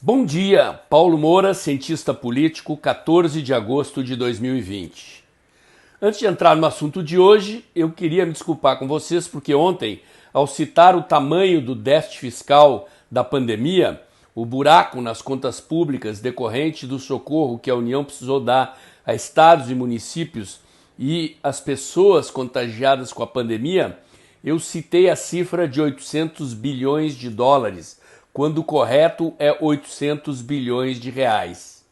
Bom dia, Paulo Moura, cientista político, 14 de agosto de 2020. Antes de entrar no assunto de hoje, eu queria me desculpar com vocês porque ontem, ao citar o tamanho do déficit fiscal da pandemia, o buraco nas contas públicas decorrente do socorro que a União precisou dar a estados e municípios e as pessoas contagiadas com a pandemia, eu citei a cifra de 800 bilhões de dólares, quando o correto é 800 bilhões de reais.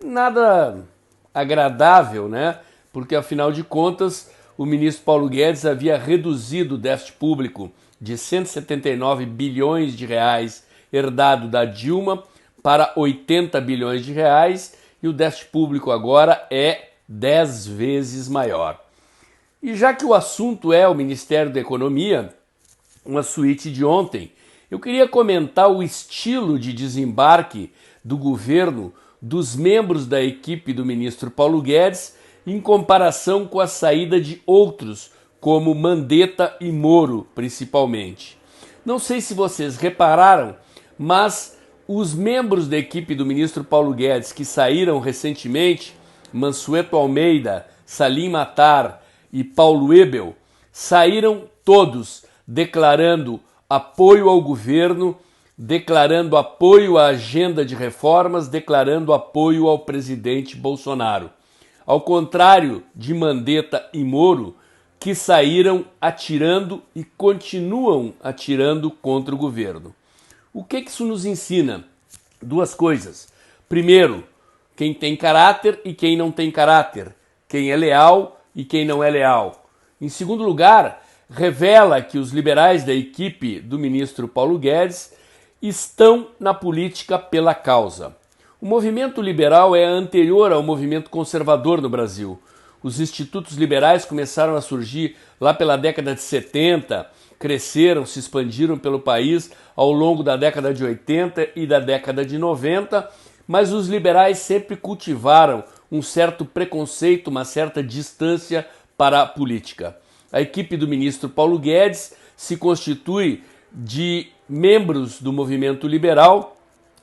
Nada agradável, né? Porque, afinal de contas, o ministro Paulo Guedes havia reduzido o déficit público de 179 bilhões de reais herdado da Dilma para 80 bilhões de reais e o déficit público agora é 10 vezes maior. E já que o assunto é o Ministério da Economia, uma suíte de ontem, eu queria comentar o estilo de desembarque do governo dos membros da equipe do ministro Paulo Guedes em comparação com a saída de outros, como Mandetta e Moro, principalmente. Não sei se vocês repararam, mas os membros da equipe do ministro Paulo Guedes que saíram recentemente, Mansueto Almeida, Salim Matar e Paulo Ebel, saíram todos declarando apoio ao governo, declarando apoio à agenda de reformas, declarando apoio ao presidente Bolsonaro. Ao contrário de Mandetta e Moro, que saíram atirando e continuam atirando contra o governo. O que isso nos ensina? Duas coisas. Primeiro, quem tem caráter e quem não tem caráter. Quem é leal e quem não é leal. Em segundo lugar, revela que os liberais da equipe do ministro Paulo Guedes estão na política pela causa. O movimento liberal é anterior ao movimento conservador no Brasil. Os institutos liberais começaram a surgir lá pela década de 70, cresceram, se expandiram pelo país ao longo da década de 80 e da década de 90, mas os liberais sempre cultivaram um certo preconceito, uma certa distância para a política. A equipe do ministro Paulo Guedes se constitui de membros do movimento liberal,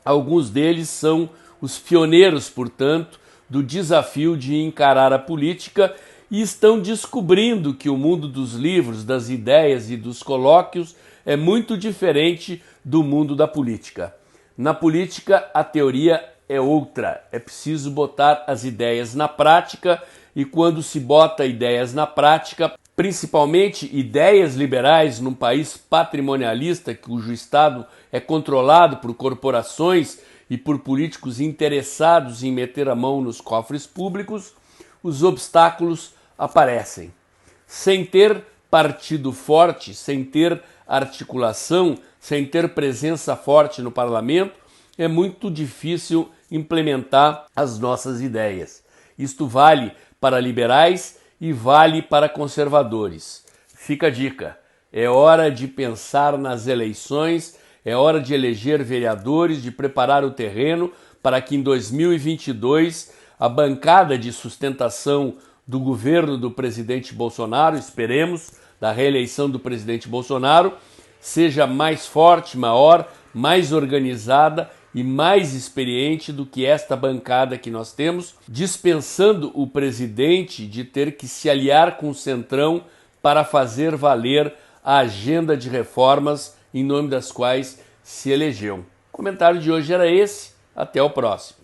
alguns deles são os pioneiros, portanto, do desafio de encarar a política e estão descobrindo que o mundo dos livros, das ideias e dos colóquios é muito diferente do mundo da política. Na política, a teoria é outra, é preciso botar as ideias na prática e quando se bota ideias na prática, principalmente ideias liberais num país patrimonialista cujo Estado é controlado por corporações e por políticos interessados em meter a mão nos cofres públicos, os obstáculos aparecem. Sem ter partido forte, sem ter articulação, sem ter presença forte no parlamento, é muito difícil implementar as nossas ideias. Isto vale para liberais e vale para conservadores. Fica a dica, é hora de pensar nas eleições, é hora de eleger vereadores, de preparar o terreno para que em 2022 a bancada de sustentação do governo do presidente Bolsonaro, esperemos, da reeleição do presidente Bolsonaro, seja mais forte, maior, mais organizada e mais experiente do que esta bancada que nós temos, dispensando o presidente de ter que se aliar com o Centrão para fazer valer a agenda de reformas em nome das quais se elegeu. O comentário de hoje era esse, até o próximo.